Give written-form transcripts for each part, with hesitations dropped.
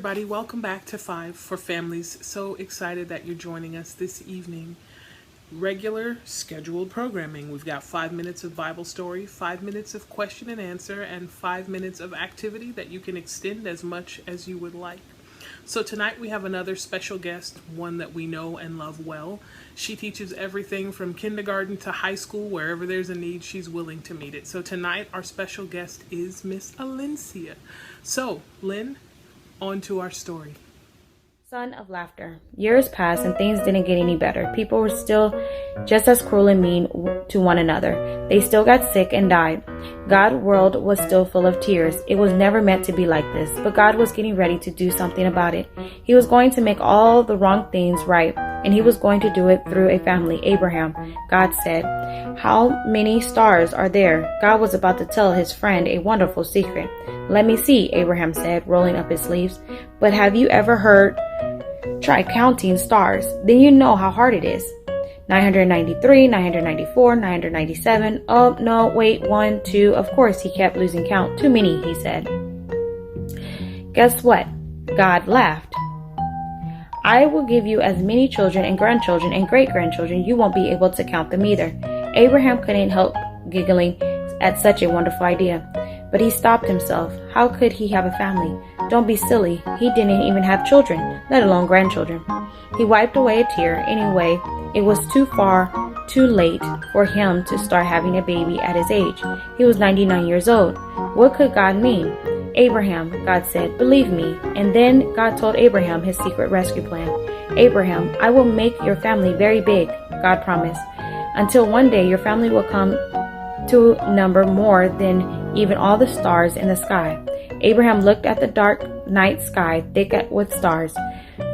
everybody. Welcome back to Five for Families. So excited that you're joining us this evening. Regular scheduled programming. We've got 5 minutes of Bible story, 5 minutes of question and answer, and 5 minutes of activity that you can extend as much as you would like. So tonight we have another special guest, one that we know and love well. She teaches everything from kindergarten to high school. Wherever there's a need, she's willing to meet it. So tonight our special guest is Miss Alencia. So, Lynn, on to our story. Son of laughter. Years passed and things didn't get any better. People were still just as cruel and mean to one another. They still got sick and died. God's world was still full of tears. It was never meant to be like this, but God was getting ready to do something about it. He was going to make all the wrong things right, and he was going to do it through a family, Abraham. God said, "How many stars are there?" God was about to tell his friend a wonderful secret. "Let me see," Abraham said, rolling up his sleeves. "But have you ever heard? Try counting stars. Then you know how hard it is. 993, 994, 997. Oh, no, wait, 1, 2. Of course, he kept losing count. Too many, he said. Guess what? God laughed. "I will give you as many children and grandchildren and great-grandchildren, you won't be able to count them either." Abraham couldn't help giggling at such a wonderful idea, but he stopped himself. How could he have a family? Don't be silly. He didn't even have children, let alone grandchildren. He wiped away a tear. Anyway, it was too late for him to start having a baby at his age. He was 99 years old. What could God mean? "Abraham," God said, "believe me." And then God told Abraham his secret rescue plan. "Abraham, I will make your family very big," God promised, "until one day your family will come to number more than even all the stars in the sky." Abraham looked at the dark night sky, thick with stars.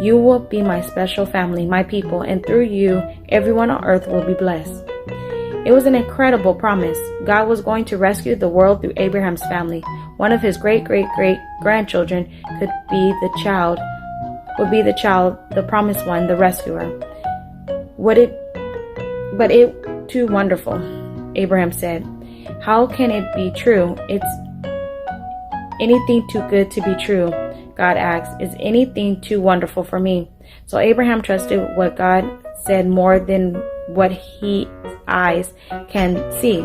"You will be my special family, my people, and through you, everyone on earth will be blessed." It was an incredible promise. God was going to rescue the world through Abraham's family. One of his great-great-great-grandchildren would be the child, the promised one, the rescuer. But it too wonderful, Abraham said. "How can it be true? It's anything too good to be true?" God asked. "Is anything too wonderful for me?" So Abraham trusted what God said more than what his eyes can see,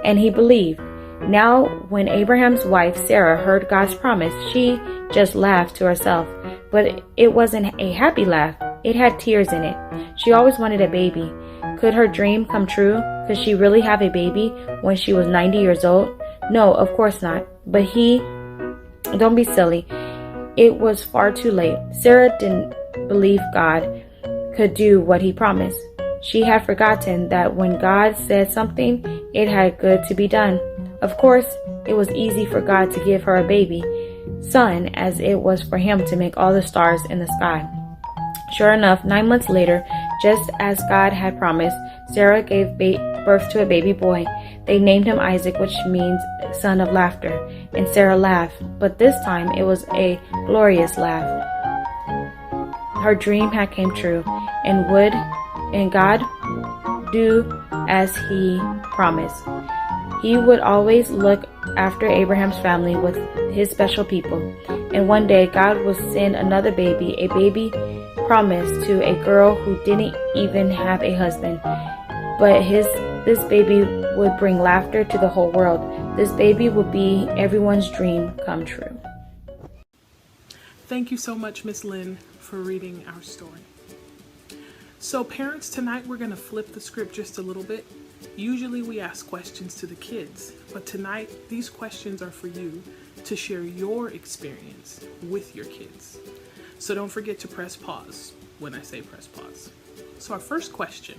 and he believed. Now, when Abraham's wife Sarah heard God's promise, she just laughed to herself. But it wasn't a happy laugh. It had tears in it. She always wanted a baby. Could her dream come true? Could she really have a baby when she was 90 years old? No, of course not. But don't be silly. It was far too late. Sarah didn't believe God could do what he promised. She had forgotten that when God said something, it had good to be done. Of course, it was easy for God to give her a baby son as it was for him to make all the stars in the sky. Sure enough, 9 months later, just as God had promised, Sarah gave birth to a baby boy. They named him Isaac, which means son of laughter, and Sarah laughed, but this time it was a glorious laugh. Her dream had came true, and God do as he promised. He would always look after Abraham's family with his special people, and one day God would send another baby, a baby promised to a girl who didn't even have a husband. But this baby would bring laughter to the whole world. This baby would be everyone's dream come true. Thank you so much, Miss Lynn, for reading our story. So parents, tonight we're going to flip the script just a little bit. Usually we ask questions to the kids, but tonight these questions are for you to share your experience with your kids. So don't forget to press pause when I say press pause. So our first question: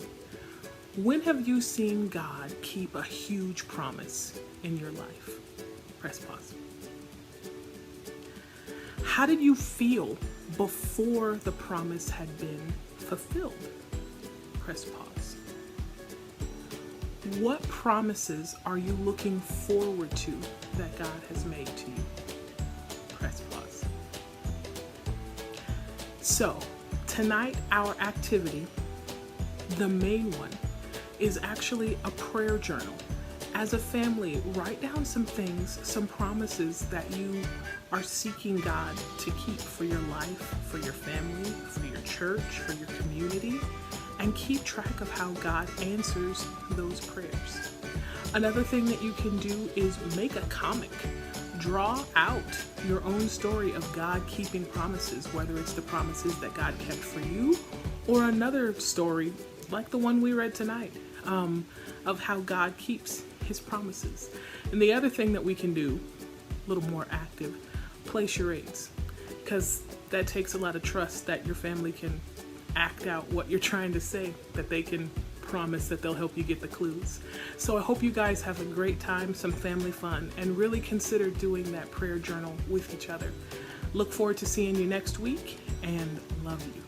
when have you seen God keep a huge promise in your life? Press pause. How did you feel before the promise had been fulfilled? Press pause. What promises are you looking forward to that God has made to you? Press pause. So, tonight our activity, the main one, is actually a prayer journal. As a family, write down some things, some promises that you are seeking God to keep for your life, for your family, for your church, for your community, and keep track of how God answers those prayers. Another thing that you can do is make a comic. Draw out your own story of God keeping promises, whether it's the promises that God kept for you or another story like the one we read tonight, of how God keeps his promises. And the other thing that we can do, a little more active, play charades, because that takes a lot of trust that your family can act out what you're trying to say, that they can promise that they'll help you get the clues. So I hope you guys have a great time, some family fun, and really consider doing that prayer journal with each other. Look forward to seeing you next week, and love you.